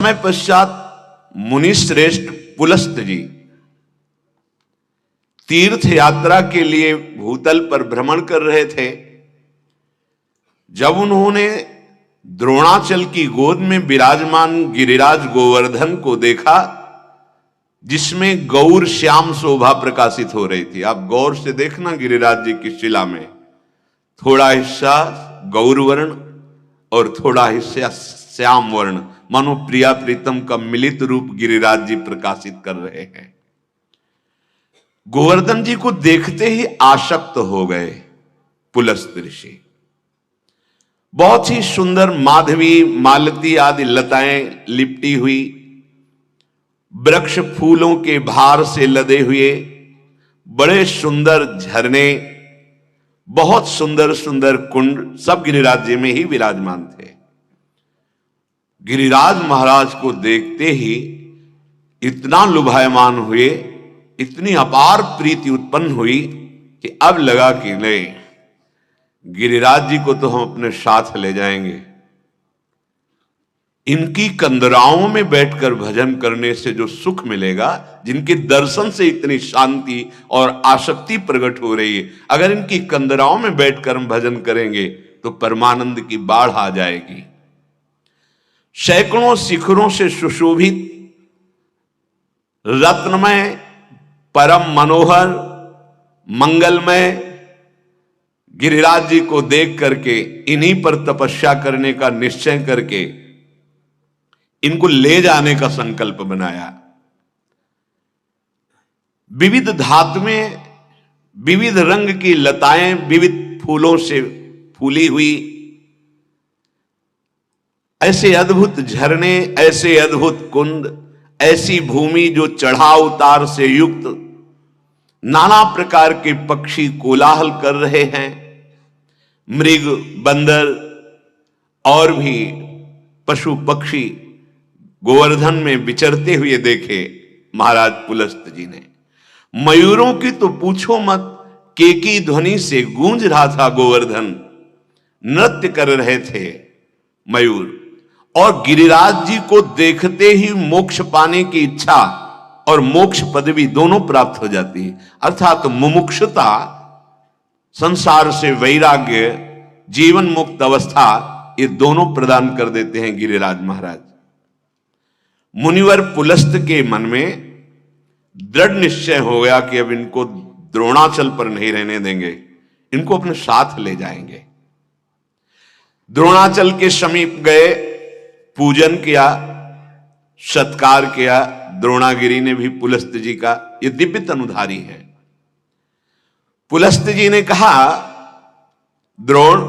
समय पश्चात मुनि श्रेष्ठ पुलस्त जी तीर्थ यात्रा के लिए भूतल पर भ्रमण कर रहे थे। जब उन्होंने द्रोणाचल की गोद में विराजमान गिरिराज गोवर्धन को देखा, जिसमें गौर श्याम शोभा प्रकाशित हो रही थी। आप गौर से देखना गिरिराज जी की शिला में थोड़ा हिस्सा गौर वर्ण और थोड़ा हिस्सा श्याम वर्ण, मानो प्रिया प्रीतम का मिलित रूप गिरिराज जी प्रकाशित कर रहे हैं। गोवर्धन जी को देखते ही आसक्त हो गए पुलस्त ऋषि। बहुत ही सुंदर माधवी मालती आदि लताएं लिपटी हुई, वृक्ष फूलों के भार से लदे हुए, बड़े सुंदर झरने, बहुत सुंदर सुंदर कुंड, सब गिरिराज जी में ही विराजमान थे। गिरिराज महाराज को देखते ही इतना लुभायमान हुए, इतनी अपार प्रीति उत्पन्न हुई कि अब लगा कि नहीं, गिरिराज जी को तो हम अपने साथ ले जाएंगे। इनकी कंदराओं में बैठकर भजन करने से जो सुख मिलेगा, जिनके दर्शन से इतनी शांति और आसक्ति प्रकट हो रही है, अगर इनकी कंदराओं में बैठकर हम भजन करेंगे तो परमानंद की बाढ़ आ जाएगी। सैकड़ों शिखरों से सुशोभित रत्नमय, परम मनोहर, मंगलमय गिरिराज जी को देख करके इन्हीं पर तपस्या करने का निश्चय करके इनको ले जाने का संकल्प बनाया। विविध धातुएं, विविध रंग की लताएं, विविध फूलों से फूली हुई, ऐसे अद्भुत झरने, ऐसे अद्भुत कुंड, ऐसी भूमि जो चढ़ाव उतार से युक्त, नाना प्रकार के पक्षी कोलाहल कर रहे हैं, मृग, बंदर और भी पशु पक्षी गोवर्धन में विचरते हुए देखे महाराज पुलस्त जी ने। मयूरों की तो पूछो मत, केकी ध्वनि से गूंज रहा था गोवर्धन, नृत्य कर रहे थे मयूर। और गिरिराज जी को देखते ही मोक्ष पाने की इच्छा और मोक्ष पदवी दोनों प्राप्त हो जाती है। अर्थात मुमुक्षुता, संसार से वैराग्य, जीवन मुक्त अवस्था, ये दोनों प्रदान कर देते हैं गिरिराज महाराज। मुनिवर पुलस्त के मन में दृढ़ निश्चय हो गया कि अब इनको द्रोणाचल पर नहीं रहने देंगे, इनको अपने साथ ले जाएंगे। द्रोणाचल के समीप गए, पूजन किया, सत्कार किया। द्रोणागिरी ने भी पुलस्त जी का, ये दिव्य तनुधारी है। पुलस्त जी ने कहा, द्रोण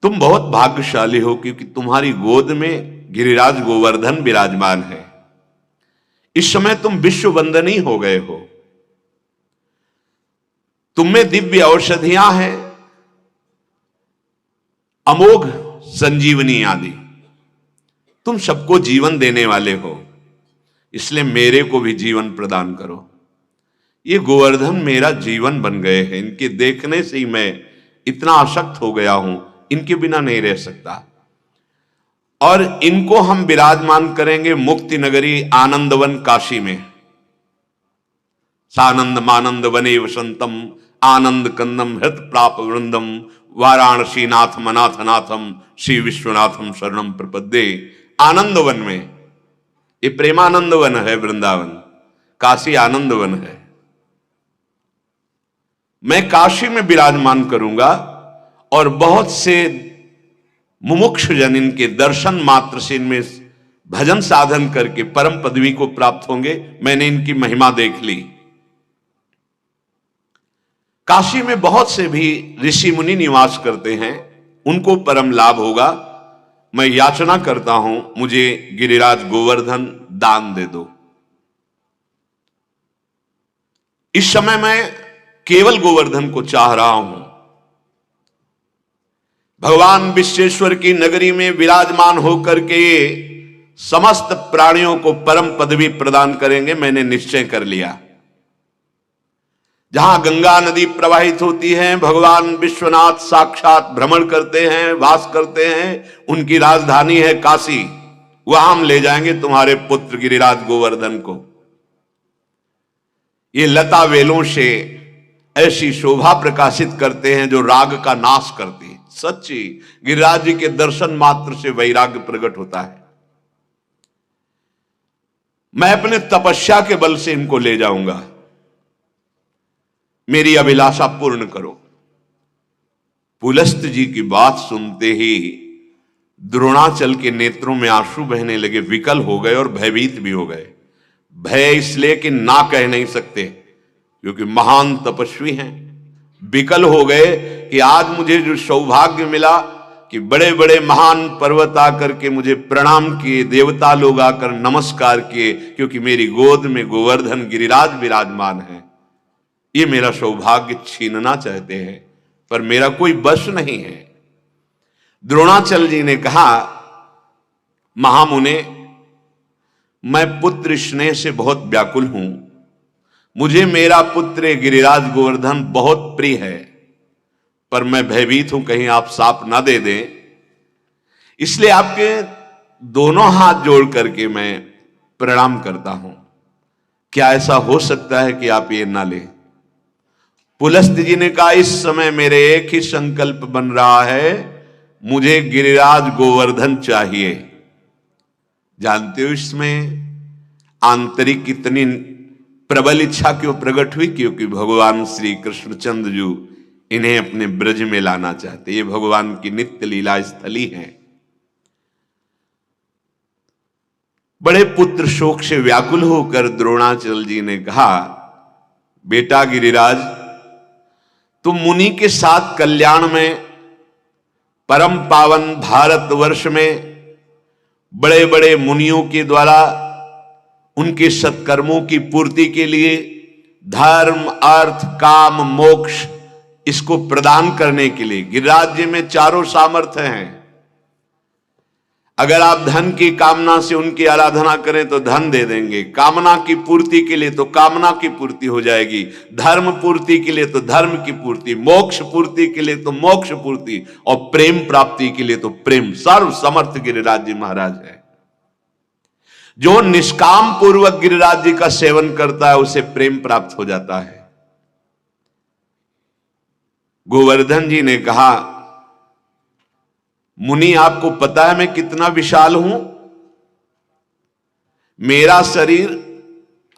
तुम बहुत भाग्यशाली हो, क्योंकि तुम्हारी गोद में गिरिराज गोवर्धन विराजमान है। इस समय तुम विश्व वंदनीय हो गए हो, तुम में दिव्य औषधियां हैं, अमोघ संजीवनी आदि, तुम सबको जीवन देने वाले हो, इसलिए मेरे को भी जीवन प्रदान करो। ये गोवर्धन मेरा जीवन बन गए हैं, इनके देखने से ही मैं इतना आसक्त हो गया हूं, इनके बिना नहीं रह सकता। और इनको हम विराजमान करेंगे मुक्ति नगरी आनंदवन काशी में। सानंद मानंद वने वसंतम, आनंद कंदम हृत प्राप वृंदम, वाराणसी नाथम अनाथनाथम, श्री विश्वनाथम शरणम प्रपद्ये। आनंदवन में, ये प्रेमानंद वन है वृंदावन, काशी आनंद वन है। मैं काशी में विराजमान करूंगा और बहुत से मुमुक्ष जन इनके दर्शन मात्र से इनमें भजन साधन करके परम पदवी को प्राप्त होंगे। मैंने इनकी महिमा देख ली। काशी में बहुत से भी ऋषि मुनि निवास करते हैं, उनको परम लाभ होगा। मैं याचना करता हूं, मुझे गिरिराज गोवर्धन दान दे दो। इस समय मैं केवल गोवर्धन को चाह रहा हूं। भगवान विश्वेश्वर की नगरी में विराजमान होकर के समस्त प्राणियों को परम पदवी प्रदान करेंगे, मैंने निश्चय कर लिया। जहां गंगा नदी प्रवाहित होती है, भगवान विश्वनाथ साक्षात भ्रमण करते हैं, वास करते हैं, उनकी राजधानी है काशी। वहां हम ले जाएंगे तुम्हारे पुत्र गिरिराज गोवर्धन को। ये लता वेलों से ऐसी शोभा प्रकाशित करते हैं जो राग का नाश करती है। सच्ची गिरिराज जी के दर्शन मात्र से वैराग्य प्रकट होता है। मैं अपने तपस्या के बल से इनको ले जाऊंगा, मेरी अभिलाषा पूर्ण करो। पुलस्त जी की बात सुनते ही द्रोणाचल के नेत्रों में आंसू बहने लगे, विकल हो गए और भयभीत भी हो गए। भय इसलिए कि ना कह नहीं सकते, क्योंकि महान तपस्वी हैं। विकल हो गए कि आज मुझे जो सौभाग्य मिला कि बड़े बड़े महान पर्वत आकर के मुझे प्रणाम किए, देवता लोग आकर नमस्कार किए, क्योंकि मेरी गोद में गोवर्धन गिरिराज विराजमान है। ये मेरा सौभाग्य छीनना चाहते हैं, पर मेरा कोई बस नहीं है। द्रोणाचल जी ने कहा, महामुने, मैं पुत्र स्नेह से बहुत व्याकुल हूं। मुझे मेरा पुत्र गिरिराज गोवर्धन बहुत प्रिय है, पर मैं भयभीत हूं कहीं आप साप ना दे दें। इसलिए आपके दोनों हाथ जोड़ करके मैं प्रणाम करता हूं। क्या ऐसा हो सकता है कि आप ये ना लें? पुलस्त जी ने कहा, इस समय मेरे एक ही संकल्प बन रहा है, मुझे गिरिराज गोवर्धन चाहिए। जानते हो इसमें आंतरिक कितनी प्रबल इच्छा क्यों प्रकट हुई? क्योंकि भगवान श्री कृष्णचंद्र जी इन्हें अपने ब्रज में लाना चाहते। ये भगवान की नित्य लीला स्थली है। बड़े पुत्र शोक से व्याकुल होकर द्रोणाचल जी ने कहा, बेटा गिरिराज, तुम मुनि के साथ कल्याण में, परम पावन भारतवर्ष में बड़े बड़े मुनियों के द्वारा उनके सत्कर्मों की पूर्ति के लिए धर्म, अर्थ, काम, मोक्ष इसको प्रदान करने के लिए गिरिराज जी में चारों सामर्थ्य हैं। अगर आप धन की कामना से उनकी आराधना करें तो धन दे देंगे, कामना की पूर्ति के लिए तो कामना की पूर्ति हो जाएगी, धर्म पूर्ति के लिए तो धर्म की पूर्ति, मोक्ष पूर्ति के लिए तो मोक्ष पूर्ति, और प्रेम प्राप्ति के लिए तो प्रेम। सर्व समर्थ गिरिराज जी महाराज है। जो निष्काम पूर्वक गिरिराज जी का सेवन करता है उसे प्रेम प्राप्त हो जाता है। गोवर्धन जी ने कहा, मुनि आपको पता है मैं कितना विशाल हूं? मेरा शरीर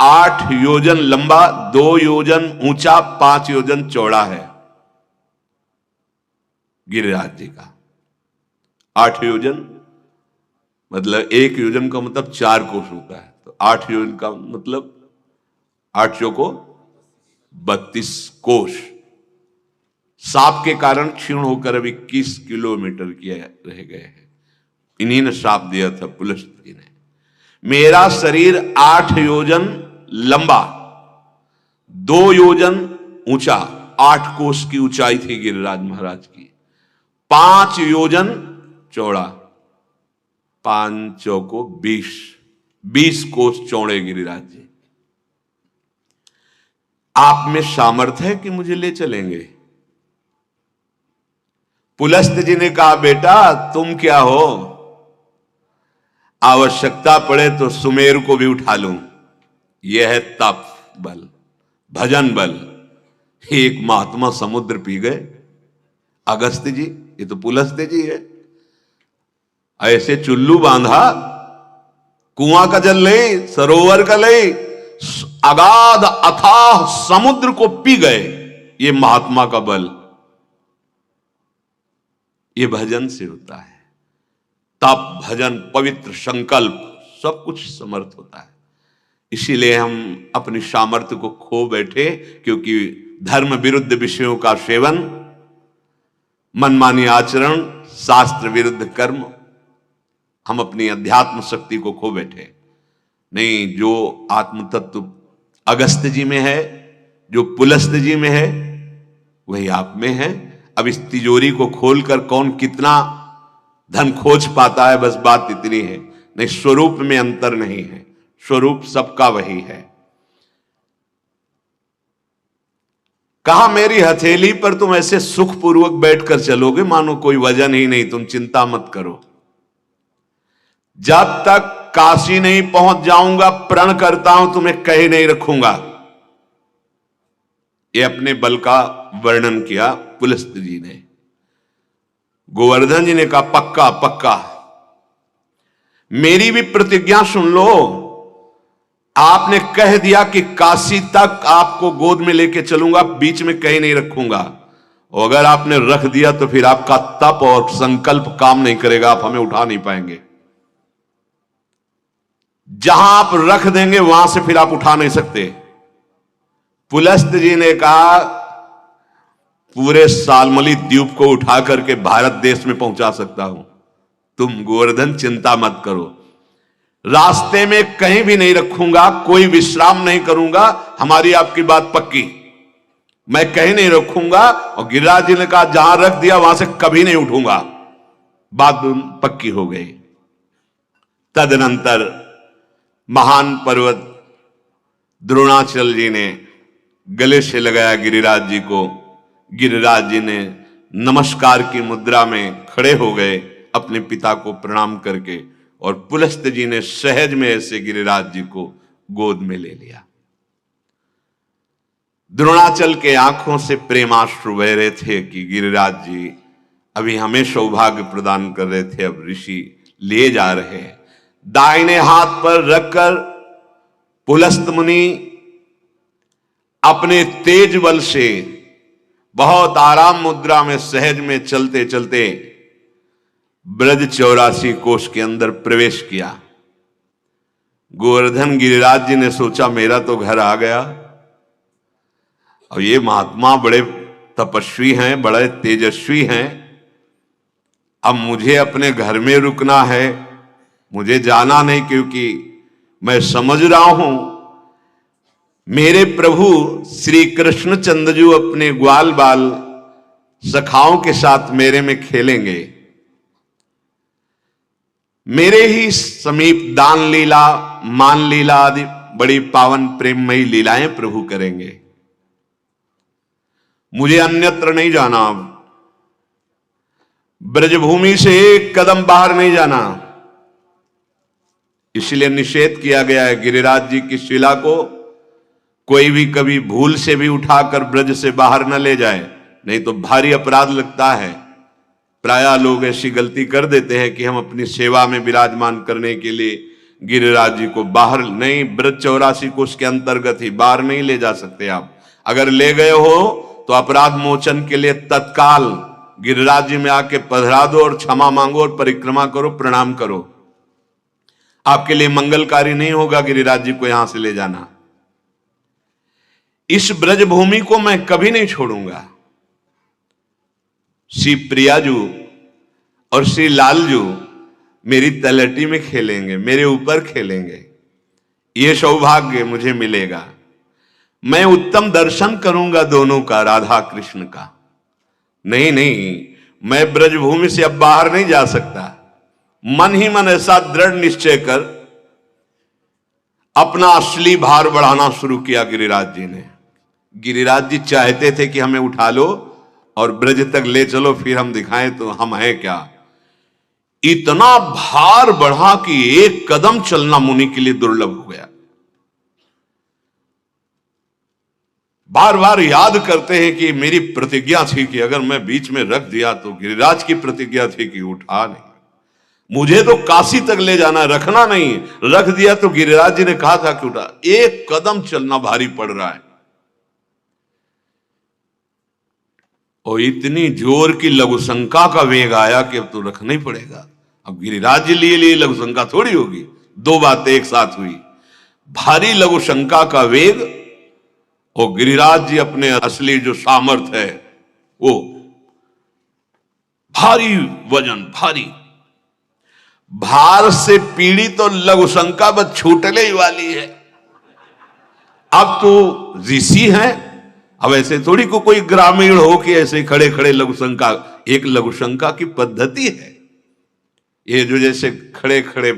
8 योजन लंबा, 2 योजन ऊंचा, 5 योजन चौड़ा है। गिरिराज जी का 8 योजन मतलब 1 योजन का मतलब 4 कोस होता है, तो 8 योजन का मतलब 8 चौको 32 कोस। सांप के कारण क्षीण होकर अब 21 किलोमीटर किया रह गए हैं। इन्हीं ने श्राप दिया था पुलस्त जी ने। मेरा शरीर 8 योजन लंबा, 2 योजन ऊंचा, 8 कोस की ऊंचाई थी गिरिराज महाराज की, 5 योजन चौड़ा, 5 चौको 20 कोस चौड़े गिरिराज जी। आप में सामर्थ्य है कि मुझे ले चलेंगे? पुलस्त जी ने कहा, बेटा तुम क्या हो, आवश्यकता पड़े तो सुमेर को भी उठा लूं। यह है तप बल, भजन बल। एक महात्मा समुद्र पी गए, अगस्त्य जी, ये तो पुलस्त जी है। ऐसे चुल्लू बांधा, कुआं का जल ले, सरोवर का ले, अगाध अथाह समुद्र को पी गए। ये महात्मा का बल, ये भजन से होता है। तप, भजन, पवित्र संकल्प, सब कुछ समर्थ होता है। इसीलिए हम अपनी सामर्थ्य को खो बैठे, क्योंकि धर्म विरुद्ध विषयों का सेवन, मनमानी आचरण, शास्त्र विरुद्ध कर्म, हम अपनी अध्यात्म शक्ति को खो बैठे। नहीं, जो आत्म तत्व अगस्त्य जी में है, जो पुलस्त जी में है, वही आप में है। अब इस तिजोरी को खोलकर कौन कितना धन खोज पाता है, बस बात इतनी है। नहीं, स्वरूप में अंतर नहीं है, स्वरूप सबका वही है। कहा मेरी हथेली पर तुम ऐसे सुखपूर्वक बैठकर चलोगे मानो कोई वजन ही नहीं, तुम चिंता मत करो। जब तक काशी नहीं पहुंच जाऊंगा प्रण करता हूं तुम्हें कहीं नहीं रखूंगा। ये अपने बल का वर्णन किया पुलस्त जी ने। गोवर्धन जी ने कहा पक्का पक्का, मेरी भी प्रतिज्ञा सुन लो। आपने कह दिया कि काशी तक आपको गोद में लेके चलूंगा, बीच में कहीं नहीं रखूंगा। और अगर आपने रख दिया तो फिर आपका तप और संकल्प काम नहीं करेगा, आप हमें उठा नहीं पाएंगे। जहां आप रख देंगे वहां से फिर आप उठा नहीं सकते। पुलस्त जी ने कहा पूरे सालमली द्वीप को उठा करके भारत देश में पहुंचा सकता हूं, तुम गोवर्धन चिंता मत करो। रास्ते में कहीं भी नहीं रखूंगा, कोई विश्राम नहीं करूंगा, हमारी आपकी बात पक्की। मैं कहीं नहीं रखूंगा। और गिरिराज जी ने कहा जहां रख दिया वहां से कभी नहीं उठूंगा। बात पक्की हो गई। तदनंतर महान पर्वत द्रोणाचल जी ने गले से लगाया गिरिराज जी को। गिरिराज जी ने नमस्कार की मुद्रा में खड़े हो गए अपने पिता को प्रणाम करके, और पुलस्त जी ने सहज में ऐसे गिरिराज जी को गोद में ले लिया। द्रोणाचल के आंखों से प्रेमाश्रु बह रहे थे कि गिरिराज जी अभी हमें सौभाग्य प्रदान कर रहे थे, अब ऋषि लिए जा रहे हैं। दाहिने हाथ पर रखकर पुलस्त मुनि अपने तेज बल से बहुत आराम मुद्रा में सहज में चलते चलते ब्रज 84 कोष के अंदर प्रवेश किया। गोवर्धन गिरिराज जी ने सोचा मेरा तो घर आ गया, और ये महात्मा बड़े तपस्वी हैं, बड़े तेजस्वी हैं, अब मुझे अपने घर में रुकना है, मुझे जाना नहीं, क्योंकि मैं समझ रहा हूं मेरे प्रभु श्री कृष्णचंद्र जी अपने ग्वाल बाल सखाओं के साथ मेरे में खेलेंगे, मेरे ही समीप दान लीला मान लीला आदि बड़ी पावन प्रेममयी लीलाएं प्रभु करेंगे। मुझे अन्यत्र नहीं जाना, ब्रजभूमि से एक कदम बाहर नहीं जाना। इसलिए निषेध किया गया है गिरिराज जी की शिला को कोई भी कभी भूल से भी उठाकर ब्रज से बाहर न ले जाए, नहीं तो भारी अपराध लगता है। प्रायः लोग ऐसी गलती कर देते हैं कि हम अपनी सेवा में विराजमान करने के लिए गिरिराज जी को बाहर नहीं, ब्रज 84 कोष के अंतर्गत ही, बाहर नहीं ले जा सकते आप। अगर ले गए हो तो अपराध मोचन के लिए तत्काल गिरिराज जी में आके पधरा दो और क्षमा मांगो और परिक्रमा करो, प्रणाम करो। आपके लिए मंगलकारी नहीं होगा गिरिराज जी को यहां से ले जाना। इस ब्रजभूमि को मैं कभी नहीं छोड़ूंगा। श्री प्रियाजू और श्री लालजू मेरी तलहटी में खेलेंगे, मेरे ऊपर खेलेंगे, यह सौभाग्य मुझे मिलेगा। मैं उत्तम दर्शन करूंगा दोनों का, राधा कृष्ण का। नहीं नहीं, मैं ब्रजभूमि से अब बाहर नहीं जा सकता। मन ही मन ऐसा दृढ़ निश्चय कर अपना असली भार बढ़ाना शुरू किया गिरिराज जी ने। गिरिराज जी चाहते थे कि हमें उठा लो और ब्रज तक ले चलो, फिर हम दिखाएं तो हम हैं क्या। इतना भार बढ़ा कि एक कदम चलना मुनि के लिए दुर्लभ हो गया। बार बार याद करते हैं कि मेरी प्रतिज्ञा थी कि अगर मैं बीच में रख दिया तो गिरिराज की प्रतिज्ञा थी कि उठा नहीं, मुझे तो काशी तक ले जाना, रखना नहीं। रख दिया तो गिरिराज जी ने कहा था कि उठा। एक कदम चलना भारी पड़ रहा है, और इतनी जोर की लघुशंका का वेग आया कि अब तो रखना ही पड़ेगा। अब गिरिराज जी लिए लघुशंका थोड़ी होगी, दो बातें एक साथ हुई। भारी लघुशंका का वेग और गिरिराज जी अपने असली जो सामर्थ्य है वो भारी वजन, भारी भार से पीड़ित तो लघुशंका बस छूटने ही वाली है। अब तो ऋषि हैं, अब ऐसे थोड़ी को कोई ग्रामीण हो कि ऐसे खड़े खड़े लघुशंका। एक लघुशंका की पद्धति है, ये जो जैसे खड़े खड़े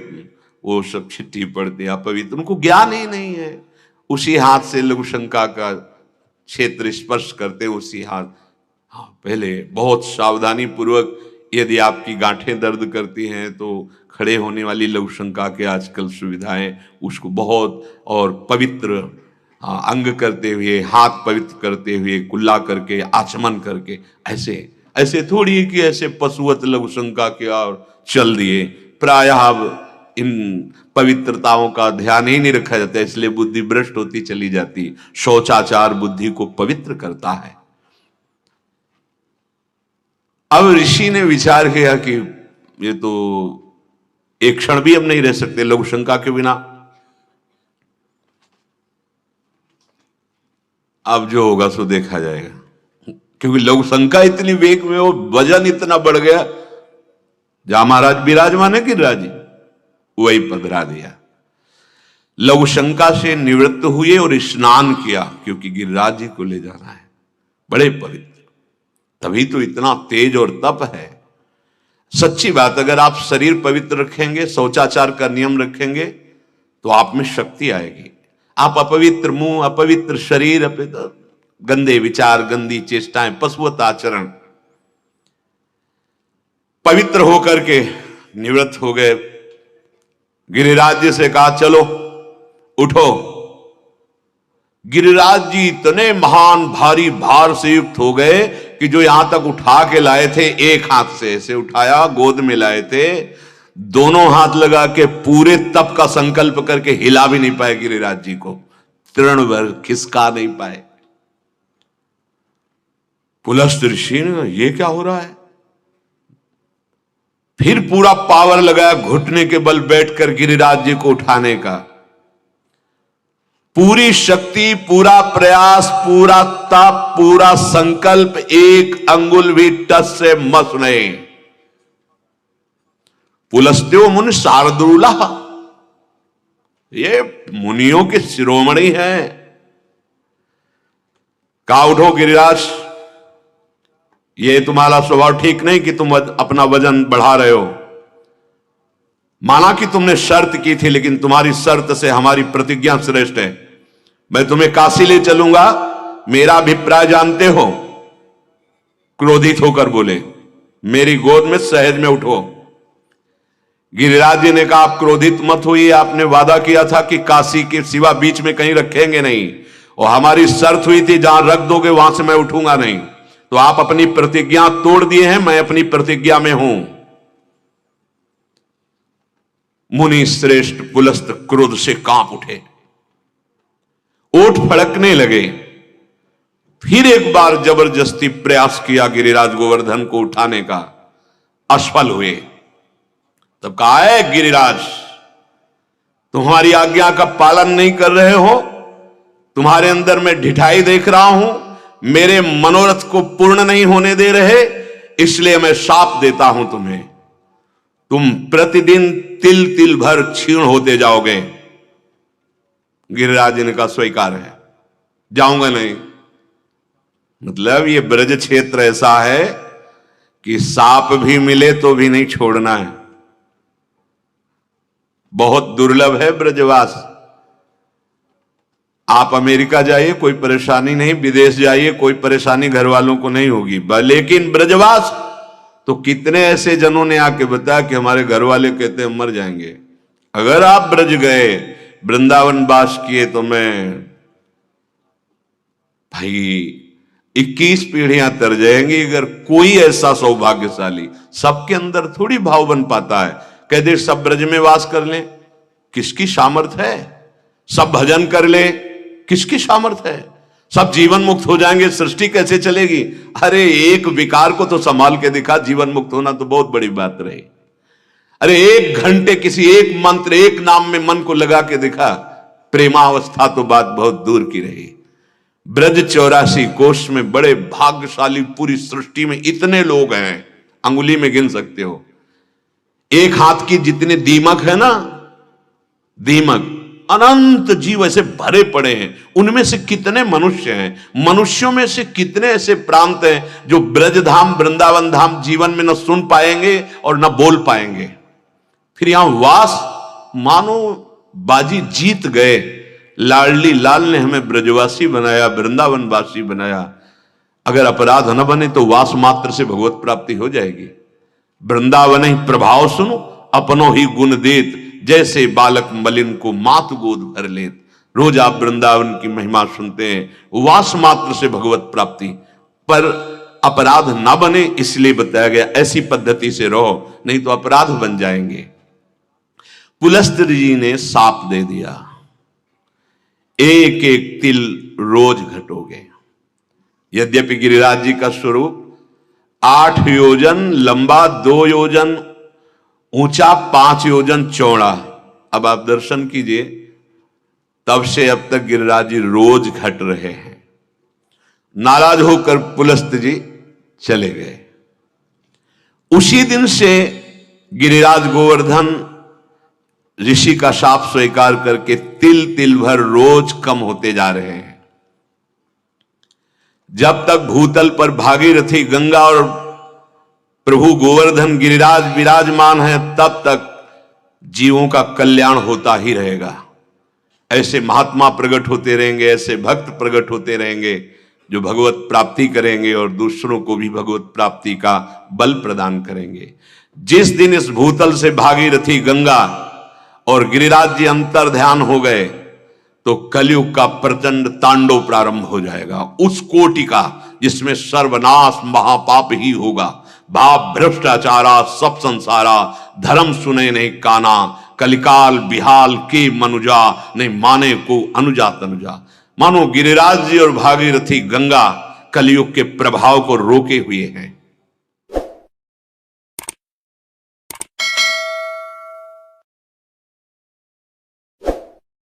वो सब चिट्ठी पढ़ते हैं अपवित्र, उनको ज्ञान ही नहीं है। उसी हाथ से लघुशंका का क्षेत्र स्पर्श करते हैं उसी हाथ। हाँ, पहले बहुत सावधानी पूर्वक, यदि आपकी गांठें दर्द करती हैं तो खड़े होने वाली लघु शंका के आजकल सुविधाएं, उसको बहुत और पवित्र अंग करते हुए, हाथ पवित्र करते हुए, कुल्ला करके, आचमन करके, ऐसे ऐसे थोड़ी कि ऐसे पशुवत लघु शंका के और चल दिए। प्रायः अब इन पवित्रताओं का ध्यान ही नहीं रखा जाता, इसलिए बुद्धि भ्रष्ट होती चली जाती। शौचाचार बुद्धि को पवित्र करता है। अब ऋषि ने विचार किया कि ये तो एक क्षण भी हम नहीं रह सकते लघु शंका के बिना। अब जो होगा सो देखा जाएगा, क्योंकि लघु शंका इतनी वेग में, वो वजन इतना बढ़ गया। जहां महाराज विराजमान है गिरिराज जी, वही पधरा दिया। लघु शंका से निवृत्त हुए और स्नान किया, क्योंकि गिरिराज जी को ले जाना है। बड़े पवित्र, तभी तो इतना तेज और तप है। सच्ची बात, अगर आप शरीर पवित्र रखेंगे, शौचाचार का नियम रखेंगे, तो आप में शक्ति आएगी। आप अपवित्र मुंह, अपवित्र शरीर, गंदे विचार, गंदी चेष्टाएं, पशुवत आचरण, पवित्र होकर के निवृत्त हो गए। गिरिराज जी से कहा चलो उठो। गिरिराज जी इतने महान भारी भार से युक्त हो गए कि जो यहां तक उठा के लाए थे, एक हाथ से ऐसे उठाया, गोद में लाए थे, दोनों हाथ लगा के पूरे तप का संकल्प करके हिला भी नहीं पाए गिरिराज जी को, तृण भर खिसका नहीं पाए। पुलस्त ऋषि ने, ये क्या हो रहा है? फिर पूरा पावर लगाया घुटने के बल बैठकर गिरिराज जी को उठाने का। पूरी शक्ति, पूरा प्रयास, पूरा तप, पूरा संकल्प, एक अंगुल भी टस से मस नहीं। पुलस्त्यो मुनि शार्दूला, ये मुनियों के शिरोमणि हैं। कहा उठो गिरिराज, ये तुम्हारा स्वभाव ठीक नहीं कि तुम अपना वजन बढ़ा रहे हो। माना कि तुमने शर्त की थी, लेकिन तुम्हारी शर्त से हमारी प्रतिज्ञा श्रेष्ठ है। मैं तुम्हें काशी ले चलूंगा, मेरा अभिप्राय जानते हो। क्रोधित होकर बोले, मेरी गोद में सहज में उठो। गिरिराज जी ने कहा, आप क्रोधित मत होइए, आपने वादा किया था कि काशी के सिवा बीच में कहीं रखेंगे नहीं, और हमारी शर्त हुई थी जहां रख दोगे वहां से मैं उठूंगा नहीं। तो आप अपनी प्रतिज्ञा तोड़ दिए हैं, मैं अपनी प्रतिज्ञा में हूं। मुनि श्रेष्ठ पुलस्त क्रोध से कांप उठे, ओठ फड़कने लगे। फिर एक बार जबरदस्ती प्रयास किया गिरिराज गोवर्धन को उठाने का, असफल हुए। तब कहा है गिरिराज, तुम्हारी आज्ञा का पालन नहीं कर रहे हो, तुम्हारे अंदर मैं ढिठाई देख रहा हूं, मेरे मनोरथ को पूर्ण नहीं होने दे रहे, इसलिए मैं शाप देता हूं तुम्हें। तुम प्रतिदिन तिल तिल भर क्षीण होते जाओगे। गिरिराज जी ने कहा स्वीकार है, जाऊंगा नहीं। मतलब ये ब्रज क्षेत्र ऐसा है कि सांप भी मिले तो भी नहीं छोड़ना है। बहुत दुर्लभ है ब्रजवास। आप अमेरिका जाइए कोई परेशानी नहीं, विदेश जाइए कोई परेशानी घर वालों को नहीं होगी, लेकिन ब्रजवास तो कितने ऐसे जनों ने आके बताया कि हमारे घर वाले कहते हैं मर जाएंगे अगर आप ब्रज गए, वृंदावन वास किए, तो मैं भाई 21 पीढ़ियां तर जाएंगी। अगर कोई ऐसा सौभाग्यशाली, सबके अंदर थोड़ी भाव बन पाता है, कह दे सब ब्रज में वास कर लें, किसकी सामर्थ है? सब भजन कर ले, किसकी सामर्थ है? सब जीवन मुक्त हो जाएंगे, सृष्टि कैसे चलेगी? अरे एक विकार को तो संभाल के दिखा, जीवन मुक्त होना तो बहुत बड़ी बात रही। अरे 1 घंटे किसी एक मंत्र, एक नाम में मन को लगा के दिखा, प्रेमावस्था तो बात बहुत दूर की रही। ब्रज 84 कोष में बड़े भाग्यशाली, पूरी सृष्टि में इतने लोग हैं, अंगुली में गिन सकते हो। एक हाथ की जितने दीमक है ना, दीमक, अनंत जीव ऐसे भरे पड़े हैं। उनमें से कितने मनुष्य हैं, मनुष्यों में से कितने ऐसे प्रांत हैं जो ब्रजधाम, वृंदावन धाम जीवन में न सुन पाएंगे और न बोल पाएंगे। फिर यहां वास मानो बाजी जीत गए, लाडली लाल ने हमें ब्रजवासी बनाया, वृंदावनवासी बनाया। अगर अपराध न बने तो वास मात्र से भगवत प्राप्ति हो जाएगी। वृंदावन ही प्रभाव सुनो, अपनो ही गुण देत, जैसे बालक मलिन को मात गोद भर लेत। रोज आप वृंदावन की महिमा सुनते हैं, वास मात्र से भगवत प्राप्ति। पर अपराध ना बने इसलिए बताया गया ऐसी पद्धति से रहो, नहीं तो अपराध बन जाएंगे। पुलस्त्य जी ने साप दे दिया, एक एक तिल रोज घटोगे। यद्यपि गिरिराज जी का स्वरूप 8 योजन लंबा, 2 योजन ऊंचा, 5 योजन चौड़ा। अब आप दर्शन कीजिए, तब से अब तक गिरिराज जी रोज घट रहे हैं। नाराज होकर पुलस्त्य जी चले गए। उसी दिन से गिरिराज गोवर्धन ऋषि का शाप स्वीकार करके तिल तिल भर रोज कम होते जा रहे हैं। जब तक भूतल पर भागीरथी गंगा और प्रभु गोवर्धन गिरिराज विराजमान है, तब तक जीवों का कल्याण होता ही रहेगा। ऐसे महात्मा प्रकट होते रहेंगे, ऐसे भक्त प्रकट होते रहेंगे जो भगवत प्राप्ति करेंगे और दूसरों को भी भगवत प्राप्ति का बल प्रदान करेंगे। जिस दिन इस भूतल से भागीरथी गंगा और गिरिराज जी अंतर ध्यान हो गए तो कलयुग का प्रचंड तांडव प्रारंभ हो जाएगा। उस कोटि का जिसमें सर्वनाश महापाप ही होगा। भाव भ्रष्टाचारा सब संसारा, धर्म सुने नहीं काना, कलिकाल बिहाल के मनुजा, नहीं माने को अनुजा तनुजा। मानो गिरिराज जी और भागीरथी गंगा कलयुग के प्रभाव को रोके हुए हैं।